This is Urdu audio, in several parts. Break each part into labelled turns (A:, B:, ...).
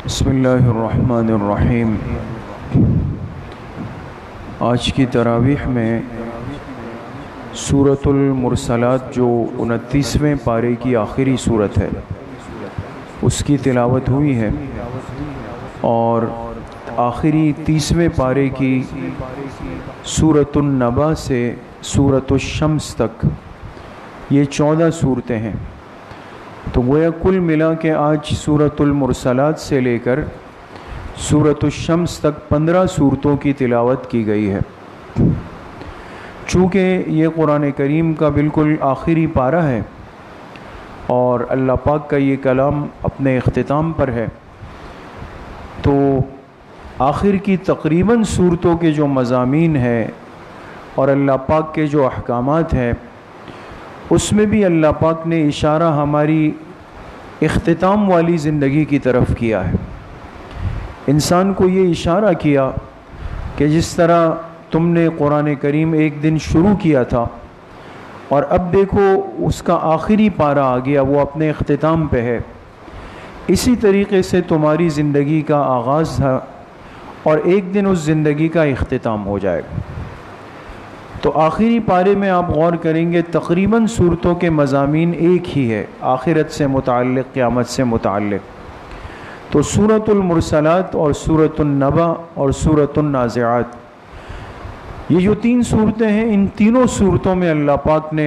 A: بسم اللہ الرحمن الرحیم۔ آج کی تراویح میں سورۃ المرسلات جو 29ویں پارے کی آخری سورت ہے اس کی تلاوت ہوئی ہے، اور آخری 30ویں پارے کی سورۃ النبا سے سورۃ الشمس تک یہ 14 صورتیں ہیں۔ تو گویا کل ملا کے آج سورۃ المرسلات سے لے کر سورۃ الشمس تک 15 صورتوں کی تلاوت کی گئی ہے۔ چونکہ یہ قرآن کریم کا بالکل آخری پارہ ہے اور اللہ پاک کا یہ کلام اپنے اختتام پر ہے، تو آخر کی تقریباً صورتوں کے جو مضامین ہیں اور اللہ پاک کے جو احکامات ہیں اس میں بھی اللہ پاک نے اشارہ ہماری اختتام والی زندگی کی طرف کیا ہے۔ انسان کو یہ اشارہ کیا کہ جس طرح تم نے قرآن کریم ایک دن شروع کیا تھا اور اب دیکھو اس کا آخری پارہ آ گیا، وہ اپنے اختتام پہ ہے، اسی طریقے سے تمہاری زندگی کا آغاز تھا اور ایک دن اس زندگی کا اختتام ہو جائے گا۔ تو آخری پارے میں آپ غور کریں گے تقریباً صورتوں کے مضامین ایک ہی ہے، آخرت سے متعلق، قیامت سے متعلق۔ تو سورۃ المرسلات اور سورۃ النبا اور سورۃ النازعات، یہ جو 3 صورتیں ہیں، ان تینوں صورتوں میں اللہ پاک نے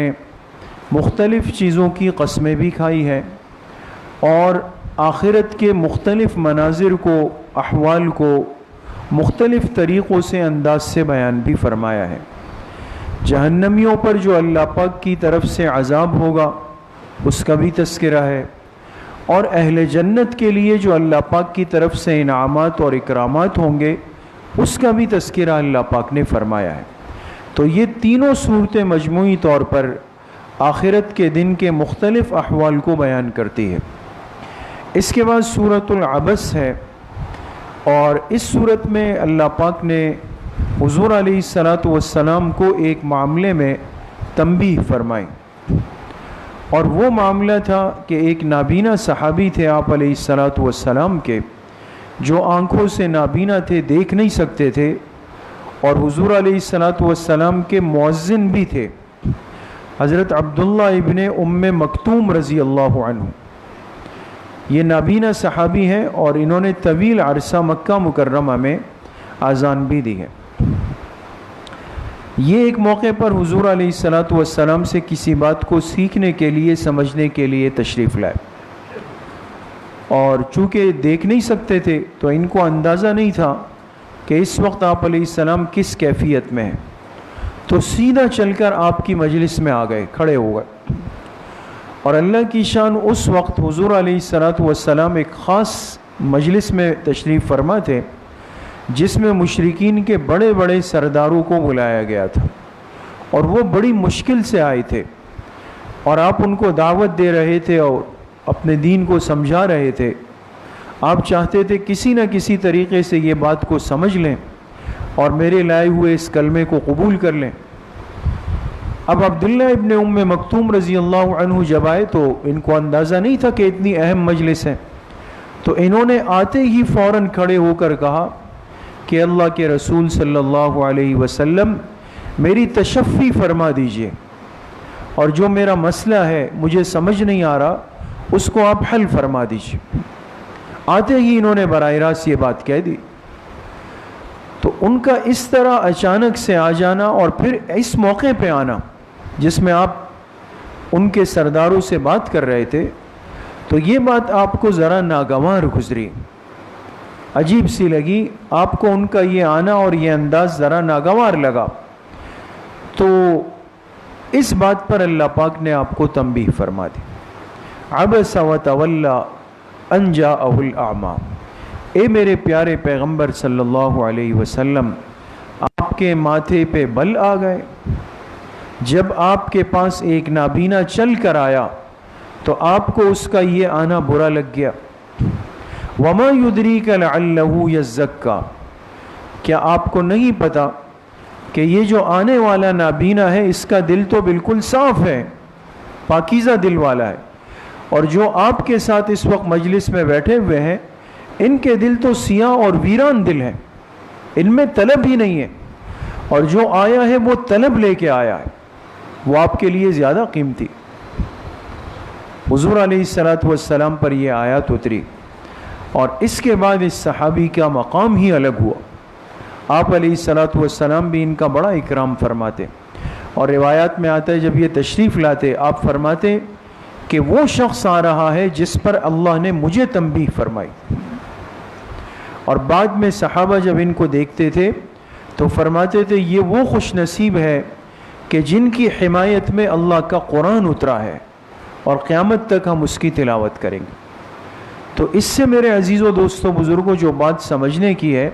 A: مختلف چیزوں کی قسمیں بھی کھائی ہے اور آخرت کے مختلف مناظر کو، احوال کو مختلف طریقوں سے، انداز سے بیان بھی فرمایا ہے۔ جہنمیوں پر جو اللہ پاک کی طرف سے عذاب ہوگا اس کا بھی تذکرہ ہے، اور اہل جنت کے لیے جو اللہ پاک کی طرف سے انعامات اور اکرامات ہوں گے اس کا بھی تذکرہ اللہ پاک نے فرمایا ہے۔ تو یہ تینوں صورتیں مجموعی طور پر آخرت کے دن کے مختلف احوال کو بیان کرتی ہے۔ اس کے بعد سورۃ العبس ہے، اور اس صورت میں اللہ پاک نے حضور علیہ السلام کو ایک معاملے میں تنبیہ فرمائی، اور وہ معاملہ تھا کہ ایک نابینا صحابی تھے آپ علیہ السلام کے، جو آنکھوں سے نابینا تھے، دیکھ نہیں سکتے تھے، اور حضور علیہ السلام کے مؤذن بھی تھے، حضرت عبداللہ ابن ام مکتوم رضی اللہ عنہ۔ یہ نابینا صحابی ہیں اور انہوں نے طویل عرصہ مکہ مکرمہ میں اذان بھی دی ہے۔ یہ ایک موقع پر حضور علیہ السلام سے کسی بات کو سیکھنے کے لیے، سمجھنے کے لیے تشریف لائے، اور چونکہ دیکھ نہیں سکتے تھے تو ان کو اندازہ نہیں تھا کہ اس وقت آپ علیہ السلام کس کیفیت میں ہیں، تو سیدھا چل کر آپ کی مجلس میں آ گئے، کھڑے ہو گئے، اور اللہ کی شان اس وقت حضور علیہ السلام ایک خاص مجلس میں تشریف فرما تھے جس میں مشرکین کے بڑے بڑے سرداروں کو بلایا گیا تھا، اور وہ بڑی مشکل سے آئے تھے، اور آپ ان کو دعوت دے رہے تھے اور اپنے دین کو سمجھا رہے تھے۔ آپ چاہتے تھے کسی نہ کسی طریقے سے یہ بات کو سمجھ لیں اور میرے لائے ہوئے اس کلمے کو قبول کر لیں۔ اب عبداللہ ابن ام مکتوم رضی اللہ عنہ جب آئے تو ان کو اندازہ نہیں تھا کہ اتنی اہم مجلس ہے، تو انہوں نے آتے ہی فوراً کھڑے ہو کر کہا کہ اللہ کے رسول صلی اللہ علیہ وسلم میری تشفی فرما دیجئے، اور جو میرا مسئلہ ہے مجھے سمجھ نہیں آ رہا اس کو آپ حل فرما دیجئے۔ آتے ہی انہوں نے براہ راست یہ بات کہہ دی۔ تو ان کا اس طرح اچانک سے آ جانا اور پھر اس موقع پہ آنا جس میں آپ ان کے سرداروں سے بات کر رہے تھے، تو یہ بات آپ کو ذرا ناگوار گزری، عجیب سی لگی آپ کو، ان کا یہ آنا اور یہ انداز ذرا ناگوار لگا۔ تو اس بات پر اللہ پاک نے آپ کو تنبیہ فرما دی۔ عبس وتولی ان جاءہ الاعمی، اے میرے پیارے پیغمبر صلی اللہ علیہ وسلم، آپ کے ماتھے پہ بل آ گئے جب آپ کے پاس ایک نابینا چل کر آیا تو آپ کو اس کا یہ آنا برا لگ گیا۔ وما یدریک لعلہ یزکی، کیا آپ کو نہیں پتا کہ یہ جو آنے والا نابینا ہے اس کا دل تو بالکل صاف ہے، پاکیزہ دل والا ہے، اور جو آپ کے ساتھ اس وقت مجلس میں بیٹھے ہوئے ہیں ان کے دل تو سیاہ اور ویران دل ہیں، ان میں طلب ہی نہیں ہے، اور جو آیا ہے وہ طلب لے کے آیا ہے، وہ آپ کے لیے زیادہ قیمتی۔ حضور علیہ السلام پر یہ آیات اتری، اور اس کے بعد اس صحابی کا مقام ہی الگ ہوا۔ آپ علیہ السلام بھی ان کا بڑا اکرام فرماتے، اور روایات میں آتا ہے جب یہ تشریف لاتے آپ فرماتے کہ وہ شخص آ رہا ہے جس پر اللہ نے مجھے تنبیہ فرمائی۔ اور بعد میں صحابہ جب ان کو دیکھتے تھے تو فرماتے تھے یہ وہ خوش نصیب ہے کہ جن کی حمایت میں اللہ کا قرآن اترا ہے، اور قیامت تک ہم اس کی تلاوت کریں گے۔ تو اس سے میرے عزیزوں دوستوں بزرگوں جو بات سمجھنے کی ہے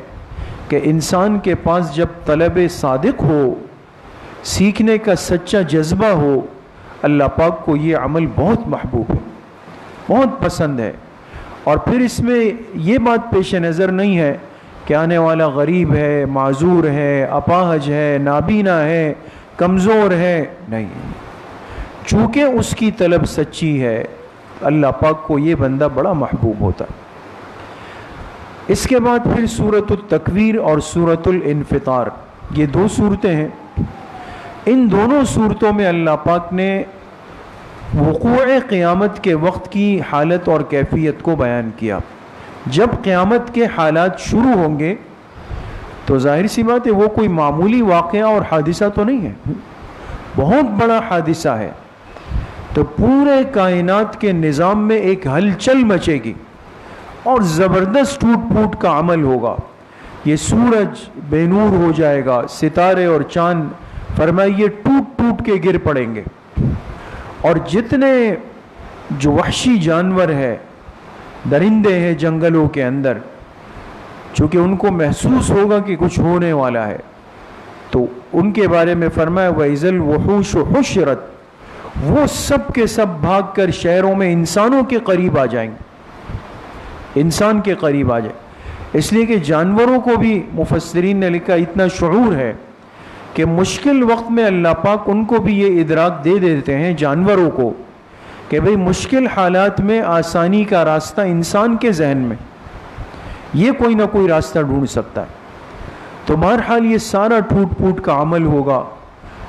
A: کہ انسان کے پاس جب طلب صادق ہو، سیکھنے کا سچا جذبہ ہو، اللہ پاک کو یہ عمل بہت محبوب ہے، بہت پسند ہے۔ اور پھر اس میں یہ بات پیش نظر نہیں ہے کہ آنے والا غریب ہے، معذور ہے، اپاہج ہے، نابینا ہے، کمزور ہے، نہیں، چونکہ اس کی طلب سچی ہے اللہ پاک کو یہ بندہ بڑا محبوب ہوتا۔ اس کے بعد پھر سورۃ التکویر اور سورۃ الانفطار، یہ دو صورتیں ہیں۔ ان دونوں صورتوں میں اللہ پاک نے وقوع قیامت کے وقت کی حالت اور کیفیت کو بیان کیا۔ جب قیامت کے حالات شروع ہوں گے تو ظاہر سی بات ہے وہ کوئی معمولی واقعہ اور حادثہ تو نہیں ہے، بہت بڑا حادثہ ہے۔ تو پورے کائنات کے نظام میں ایک ہلچل مچے گی اور زبردست ٹوٹ پھوٹ کا عمل ہوگا۔ یہ سورج بے نور ہو جائے گا، ستارے اور چاند فرمائے یہ ٹوٹ ٹوٹ کے گر پڑیں گے، اور جتنے جو وحشی جانور ہے، درندے ہیں جنگلوں کے اندر، چونکہ ان کو محسوس ہوگا کہ کچھ ہونے والا ہے، تو ان کے بارے میں فرمایا وَإِذَا الْوُحُوشُ حُشِّرَتْ، وہ سب کے سب بھاگ کر شہروں میں انسانوں کے قریب آ جائیں گے، انسان کے قریب آ جائیں۔ اس لیے کہ جانوروں کو بھی مفسرین نے لکھا اتنا شعور ہے کہ مشکل وقت میں اللہ پاک ان کو بھی یہ ادراک دے دیتے ہیں جانوروں کو کہ بھئی مشکل حالات میں آسانی کا راستہ انسان کے ذہن میں یہ کوئی نہ کوئی راستہ ڈھونڈ سکتا ہے۔ تو بہرحال یہ سارا ٹوٹ پھوٹ کا عمل ہوگا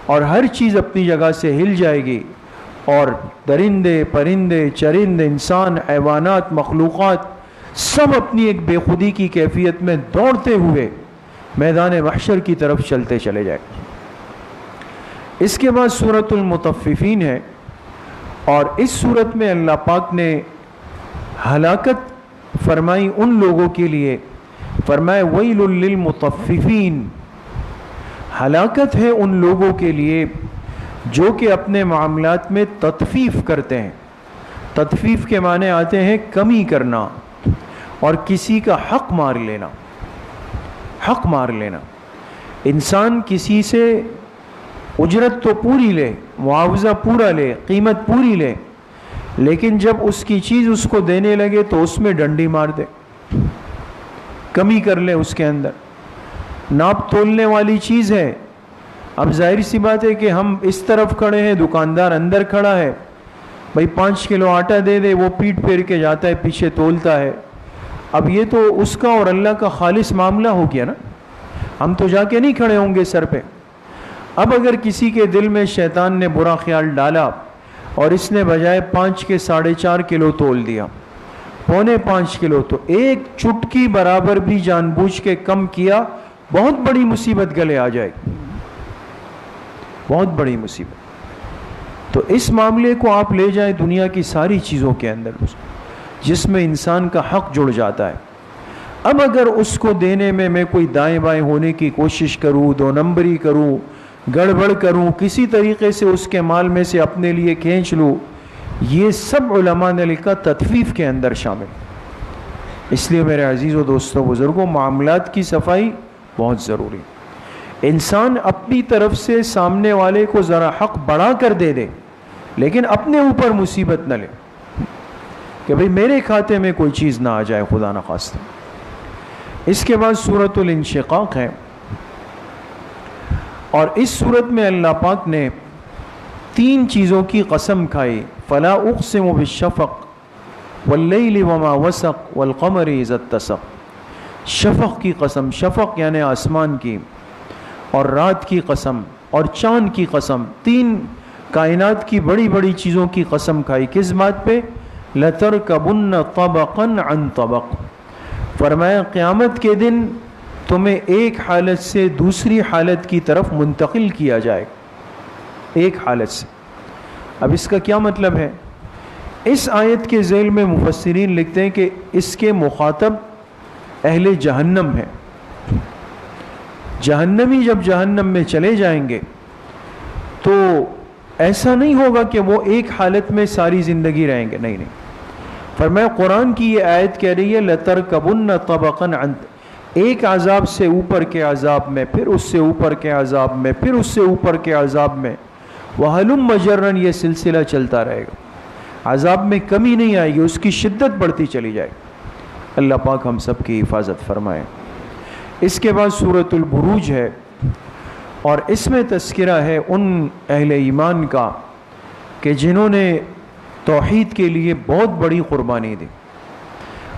A: اور ہر چیز اپنی جگہ سے ہل جائے گی، اور درندے، پرندے، چرند، انسان، حیوانات، مخلوقات سب اپنی ایک بے خودی کی کیفیت میں دوڑتے ہوئے میدان محشر کی طرف چلتے چلے جائیں۔ اس کے بعد سورۃ المطففین ہے، اور اس صورت میں اللہ پاک نے ہلاکت فرمائی ان لوگوں کے لیے، فرمائے ویل للمطففین، ہلاکت ہے ان لوگوں کے لیے جو کہ اپنے معاملات میں تطفیف کرتے ہیں۔ تطفیف کے معنی آتے ہیں کمی کرنا اور کسی کا حق مار لینا، حق مار لینا۔ انسان کسی سے اجرت تو پوری لے، معاوضہ پورا لے، قیمت پوری لے، لیکن جب اس کی چیز اس کو دینے لگے تو اس میں ڈنڈی مار دے، کمی کر لے اس کے اندر۔ ناپ تولنے والی چیز ہے، اب ظاہر سی بات ہے کہ ہم اس طرف کھڑے ہیں، دکاندار اندر کھڑا ہے، بھائی 5 کلو آٹا دے دے، وہ پیٹ پھیر کے جاتا ہے، پیچھے تولتا ہے۔ اب یہ تو اس کا اور اللہ کا خالص معاملہ ہو گیا نا، ہم تو جا کے نہیں کھڑے ہوں گے سر پہ۔ اب اگر کسی کے دل میں شیطان نے برا خیال ڈالا اور اس نے بجائے 5 کے 4.5 کلو تول دیا، 4.25 کلو، تو ایک چٹکی برابر بھی جان بوجھ کے کم کیا، بہت بڑی مصیبت گلے آ جائے گی، بہت بڑی مصیبت۔ تو اس معاملے کو آپ لے جائیں دنیا کی ساری چیزوں کے اندر جس میں انسان کا حق جڑ جاتا ہے۔ اب اگر اس کو دینے میں کوئی دائیں بائیں ہونے کی کوشش کروں، 2 نمبری کروں، گڑبڑ کروں، کسی طریقے سے اس کے مال میں سے اپنے لیے کھینچ لوں، یہ سب علماء نے لکھا تطفیف کے اندر شامل۔ اس لیے میرے عزیزوں دوستوں بزرگوں، معاملات کی صفائی بہت ضروری۔ انسان اپنی طرف سے سامنے والے کو ذرا حق بڑھا کر دے دے، لیکن اپنے اوپر مصیبت نہ لے کہ بھئی میرے کھاتے میں کوئی چیز نہ آ جائے، خدا نخواستہ۔ اس کے بعد سورۃ الانشقاق ہے، اور اس صورت میں اللہ پاک نے تین چیزوں کی قسم کھائی، فلا اقسم بالشفق واللیل وما وسق والقمر اذا اتسق۔ شفق کی قسم، شفق یعنی آسمان کی، اور رات کی قسم، اور چاند کی قسم، تین کائنات کی بڑی بڑی چیزوں کی قسم کھائی۔ کس بات پہ؟ لَتَرْكَبُنَّ طَبَقًا عَنْ طَبَقٍ، فرمایا قیامت کے دن تمہیں ایک حالت سے دوسری حالت کی طرف منتقل کیا جائے، ایک حالت سے۔ اب اس کا کیا مطلب ہے؟ اس آیت کے ذیل میں مفسرین لکھتے ہیں کہ اس کے مخاطب اہل جہنم ہے۔ جہنمی جب جہنم میں چلے جائیں گے تو ایسا نہیں ہوگا کہ وہ ایک حالت میں ساری زندگی رہیں گے، نہیں نہیں، فرمایا قرآن کی یہ آیت کہہ رہی ہے لَتَرْكَبُنَّ طَبَقًا عَنْ، ایک عذاب سے اوپر کے عذاب میں، پھر اس سے اوپر کے عذاب میں، پھر اس سے اوپر کے عذاب میں، وَهَلُمَّ جَرًّا، یہ سلسلہ چلتا رہے گا، عذاب میں کمی نہیں آئے گی، اس کی شدت بڑھتی چلی جائے گی۔ اللہ پاک ہم سب کی حفاظت فرمائے۔ اس کے بعد سورۃ البروج ہے، اور اس میں تذکرہ ہے ان اہل ایمان کا کہ جنہوں نے توحید کے لیے بہت بڑی قربانی دی،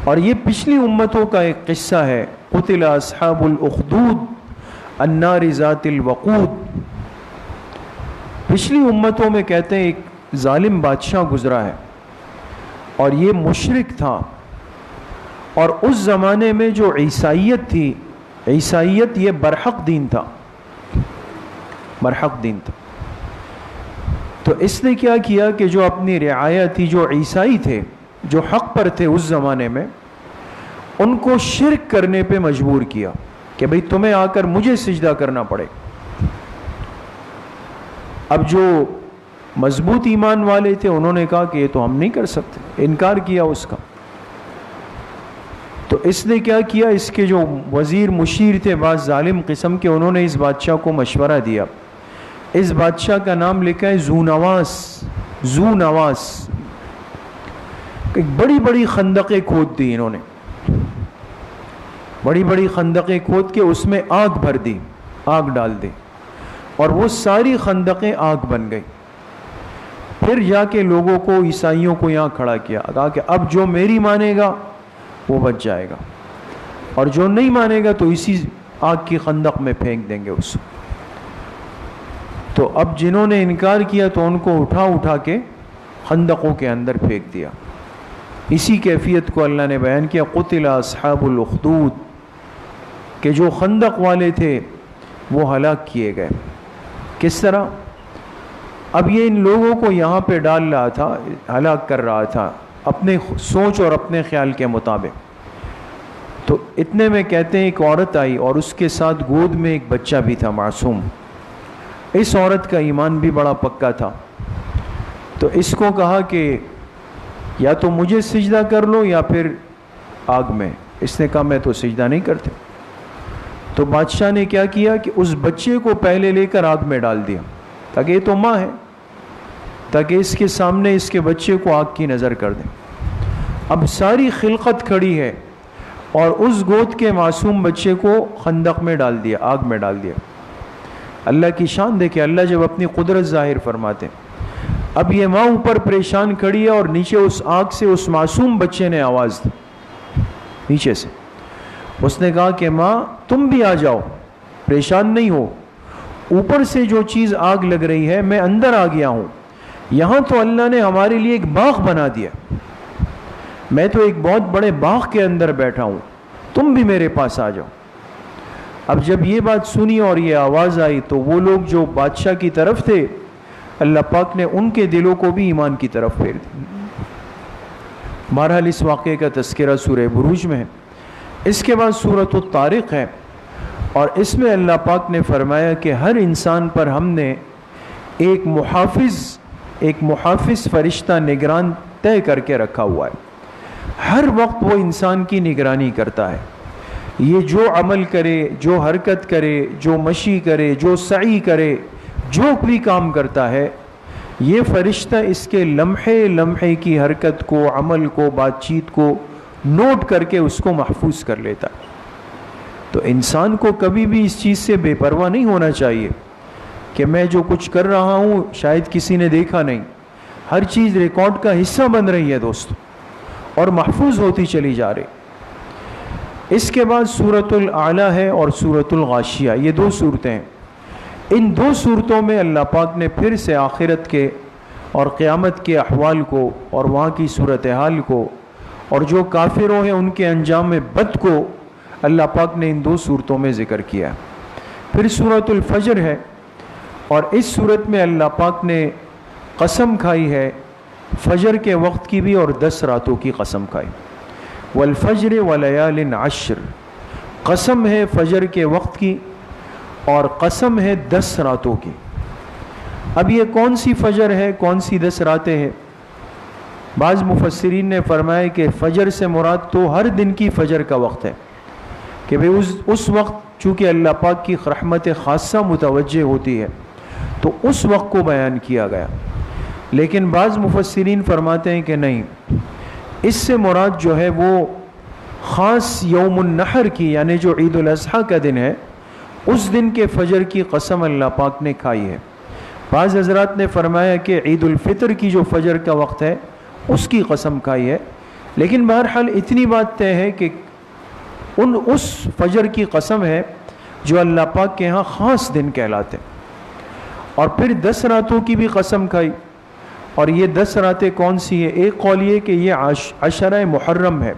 A: اور یہ پچھلی امتوں کا ایک قصہ ہے۔ قتل اصحاب الاخدود النار ذات الوقود، پچھلی امتوں میں کہتے ہیں ایک ظالم بادشاہ گزرا ہے، اور یہ مشرک تھا، اور اس زمانے میں جو عیسائیت تھی، عیسائیت یہ برحق دین تھا، برحق دین تھا۔ تو اس نے کیا کیا کہ جو اپنی رعایا تھی، جو عیسائی تھے، جو حق پر تھے اس زمانے میں، ان کو شرک کرنے پہ مجبور کیا کہ بھئی تمہیں آ کر مجھے سجدہ کرنا پڑے۔ اب جو مضبوط ایمان والے تھے انہوں نے کہا کہ یہ تو ہم نہیں کر سکتے، انکار کیا اس کا۔ تو اس نے کیا کیا، اس کے جو وزیر مشیر تھے بعض ظالم قسم کے، انہوں نے اس بادشاہ کو مشورہ دیا۔ اس بادشاہ کا نام لکھا ہے ذونواس، ذونواس۔ ایک بڑی بڑی خندقیں کھود دی انہوں نے، بڑی بڑی خندقیں کھود کے اس میں آگ بھر دی، آگ ڈال دی، اور وہ ساری خندقیں آگ بن گئی۔ پھر جا کے لوگوں کو، عیسائیوں کو یہاں کھڑا کیا، کہا کہ اب جو میری مانے گا وہ بچ جائے گا، اور جو نہیں مانے گا تو اسی آگ کی خندق میں پھینک دیں گے اس کو۔ تو اب جنہوں نے انکار کیا تو ان کو اٹھا اٹھا کے خندقوں کے اندر پھینک دیا۔ اسی کیفیت کو اللہ نے بیان کیا، قتل اصحاب الاخدود، کہ جو خندق والے تھے وہ ہلاک کیے گئے۔ کس طرح؟ اب یہ ان لوگوں کو یہاں پہ ڈال رہا تھا، ہلاک کر رہا تھا اپنے سوچ اور اپنے خیال کے مطابق۔ تو اتنے میں کہتے ہیں ایک عورت آئی، اور اس کے ساتھ گود میں ایک بچہ بھی تھا معصوم۔ اس عورت کا ایمان بھی بڑا پکا تھا، تو اس کو کہا کہ یا تو مجھے سجدہ کر لو یا پھر آگ میں۔ اس نے کہا میں تو سجدہ نہیں کرتے۔ تو بادشاہ نے کیا کیا کہ اس بچے کو پہلے لے کر آگ میں ڈال دیا، تاکہ یہ تو ماں ہے، تاکہ اس کے سامنے اس کے بچے کو آگ کی نظر کر دیں۔ اب ساری خلقت کھڑی ہے، اور اس گود کے معصوم بچے کو خندق میں ڈال دیا، آگ میں ڈال دیا۔ اللہ کی شان دیکھے، اللہ جب اپنی قدرت ظاہر فرماتے۔ اب یہ ماں اوپر پریشان کھڑی ہے، اور نیچے اس آگ سے اس معصوم بچے نے آواز دی نیچے سے۔ اس نے کہا کہ ماں تم بھی آ جاؤ، پریشان نہیں ہو، اوپر سے جو چیز آگ لگ رہی ہے میں اندر آ گیا ہوں، یہاں تو اللہ نے ہمارے لیے ایک باغ بنا دیا، میں تو ایک بہت بڑے باغ کے اندر بیٹھا ہوں، تم بھی میرے پاس آ جاؤ۔ اب جب یہ بات سنی اور یہ آواز آئی تو وہ لوگ جو بادشاہ کی طرف تھے، اللہ پاک نے ان کے دلوں کو بھی ایمان کی طرف پھیر دیا۔ بہرحال اس واقعے کا تذکرہ سورہ بروج میں ہے۔ اس کے بعد سورۃ الطارق ہے، اور اس میں اللہ پاک نے فرمایا کہ ہر انسان پر ہم نے ایک محافظ فرشتہ نگران طے کر کے رکھا ہوا ہے۔ ہر وقت وہ انسان کی نگرانی کرتا ہے، یہ جو عمل کرے، جو حرکت کرے، جو مشی کرے، جو سعی کرے، جو بھی کام کرتا ہے، یہ فرشتہ اس کے لمحے لمحے کی حرکت کو، عمل کو، بات چیت کو نوٹ کر کے اس کو محفوظ کر لیتا ہے۔ تو انسان کو کبھی بھی اس چیز سے بے پرواہ نہیں ہونا چاہیے کہ میں جو کچھ کر رہا ہوں شاید کسی نے دیکھا نہیں. ہر چیز ریکارڈ کا حصہ بن رہی ہے دوستو اور محفوظ ہوتی چلی جا رہی. اس کے بعد سورۃ الاعلیٰ ہے اور سورۃ الغاشیہ، یہ دو صورتیں ہیں. ان دو صورتوں میں اللہ پاک نے پھر سے آخرت کے اور قیامت کے احوال کو اور وہاں کی صورتحال کو اور جو کافروں ہیں ان کے انجام بد کو اللہ پاک نے ان دو صورتوں میں ذکر کیا. پھر سورۃ الفجر ہے اور اس صورت میں اللہ پاک نے قسم کھائی ہے فجر کے وقت کی بھی اور 10 راتوں کی قسم کھائی. والفجر ولیال عشر، قسم ہے فجر کے وقت کی اور قسم ہے 10 راتوں کی. اب یہ کون سی فجر ہے، کون سی 10 راتیں ہیں؟ بعض مفسرین نے فرمایا کہ فجر سے مراد تو ہر دن کی فجر کا وقت ہے کہ بھئی اس وقت چونکہ اللہ پاک کی رحمت خاصہ متوجہ ہوتی ہے تو اس وقت کو بیان کیا گیا. لیکن بعض مفسرین فرماتے ہیں کہ نہیں، اس سے مراد جو ہے وہ خاص یوم النحر کی، یعنی جو عید الاضحیٰ کا دن ہے اس دن کے فجر کی قسم اللہ پاک نے کھائی ہے. بعض حضرات نے فرمایا کہ عید الفطر کی جو فجر کا وقت ہے اس کی قسم کھائی ہے. لیکن بہرحال اتنی بات طے ہے کہ اس فجر کی قسم ہے جو اللہ پاک کے ہاں خاص دن کہلاتے. اور پھر 10 راتوں کی بھی قسم کھائی. اور یہ 10 راتیں کون سی ہیں؟ ایک قول یہ کہ یہ عشرہ محرم ہے،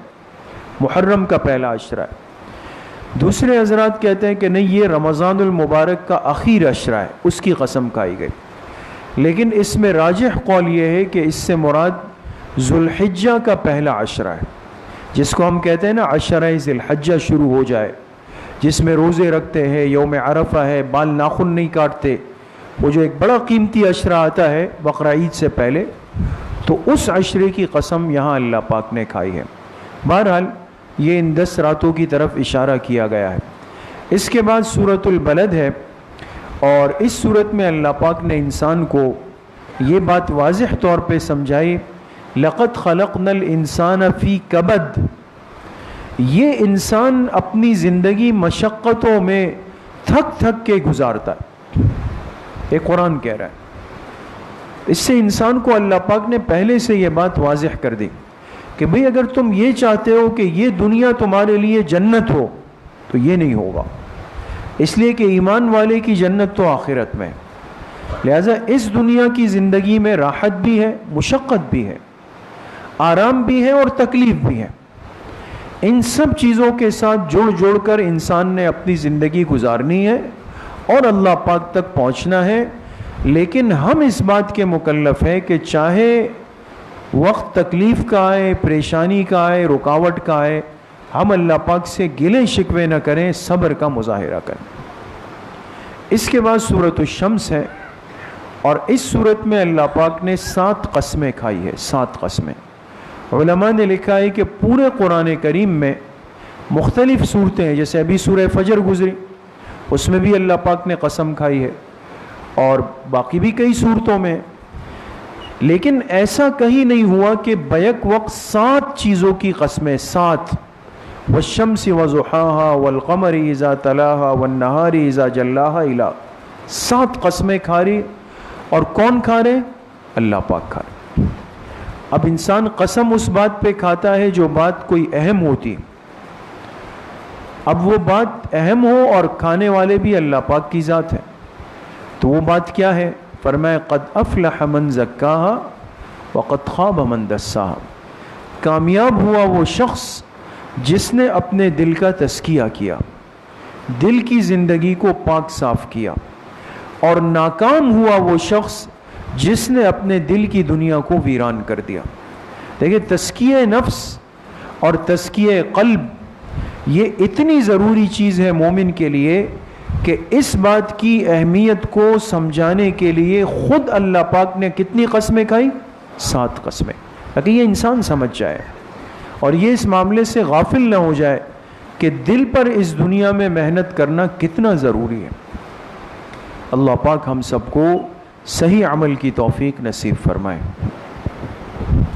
A: محرم کا پہلا عشرہ ہے. دوسرے حضرات کہتے ہیں کہ نہیں، یہ رمضان المبارک کا آخر عشرہ ہے، اس کی قسم کھائی گئی. لیکن اس میں راجح قول یہ ہے کہ اس سے مراد ذوالحجہ کا پہلا عشرہ ہے، جس کو ہم کہتے ہیں نا عشرہ ذی الحجہ شروع ہو جائے، جس میں روزے رکھتے ہیں، یوم عرفہ ہے، بال ناخن نہیں کاٹتے، وہ جو ایک بڑا قیمتی عشرہ آتا ہے بقرہ عید سے پہلے، تو اس عشرے کی قسم یہاں اللہ پاک نے کھائی ہے. بہرحال یہ ان 10 راتوں کی طرف اشارہ کیا گیا ہے. اس کے بعد سورۃ البلد ہے اور اس صورت میں اللہ پاک نے انسان کو یہ بات واضح طور پہ سمجھائی، لَقَدْ خَلَقْنَا الْإِنسَانَ فِي كَبَدٍ. یہ انسان اپنی زندگی مشقتوں میں تھک تھک کے گزارتا ہے. یہ قرآن کہہ رہا ہے. اس سے انسان کو اللہ پاک نے پہلے سے یہ بات واضح کر دی کہ بھئی اگر تم یہ چاہتے ہو کہ یہ دنیا تمہارے لیے جنت ہو تو یہ نہیں ہوگا، اس لیے کہ ایمان والے کی جنت تو آخرت میں. لہٰذا اس دنیا کی زندگی میں راحت بھی ہے، مشقت بھی ہے، آرام بھی ہے اور تکلیف بھی ہے. ان سب چیزوں کے ساتھ جوڑ کر انسان نے اپنی زندگی گزارنی ہے اور اللہ پاک تک پہنچنا ہے. لیکن ہم اس بات کے مکلف ہیں کہ چاہے وقت تکلیف کا آئے، پریشانی کا آئے، رکاوٹ کا آئے، ہم اللہ پاک سے گلے شکوے نہ کریں، صبر کا مظاہرہ کریں. اس کے بعد سورۃ الشمس ہے اور اس صورت میں اللہ پاک نے 7 قسمیں کھائی ہے. 7 قسمیں. علماء نے لکھا ہے کہ پورے قرآن کریم میں مختلف صورتیں ہیں، جیسے ابھی سورہ فجر گزری، اس میں بھی اللہ پاک نے قسم کھائی ہے اور باقی بھی کئی صورتوں میں. لیکن ایسا کہیں نہیں ہوا کہ بیک وقت 7 چیزوں کی قسمیں. 7 والشمس وضحاها والقمر اذا تلاها والنهار اذا جلاها الى 7 قسمیں کھا رہی. اور کون کھا رہے؟ اللہ پاک کھا رہے. اب انسان قسم اس بات پہ کھاتا ہے جو بات کوئی اہم ہوتی. اب وہ بات اہم ہو اور کھانے والے بھی اللہ پاک کی ذات ہے، تو وہ بات کیا ہے؟ فرمایا قد افلح من زکاها وقد خاب من دساها. کامیاب ہوا وہ شخص جس نے اپنے دل کا تزکیہ کیا، دل کی زندگی کو پاک صاف کیا. اور ناکام ہوا وہ شخص جس نے اپنے دل کی دنیا کو ویران کر دیا. دیکھیں تزکیہ نفس اور تزکیہ قلب یہ اتنی ضروری چیز ہے مومن کے لیے کہ اس بات کی اہمیت کو سمجھانے کے لیے خود اللہ پاک نے کتنی قسمیں کھائی؟ 7 قسمیں، تاکہ یہ انسان سمجھ جائے اور یہ اس معاملے سے غافل نہ ہو جائے کہ دل پر اس دنیا میں محنت کرنا کتنا ضروری ہے. اللہ پاک ہم سب کو صحیح عمل کی توفیق نصیب فرمائے.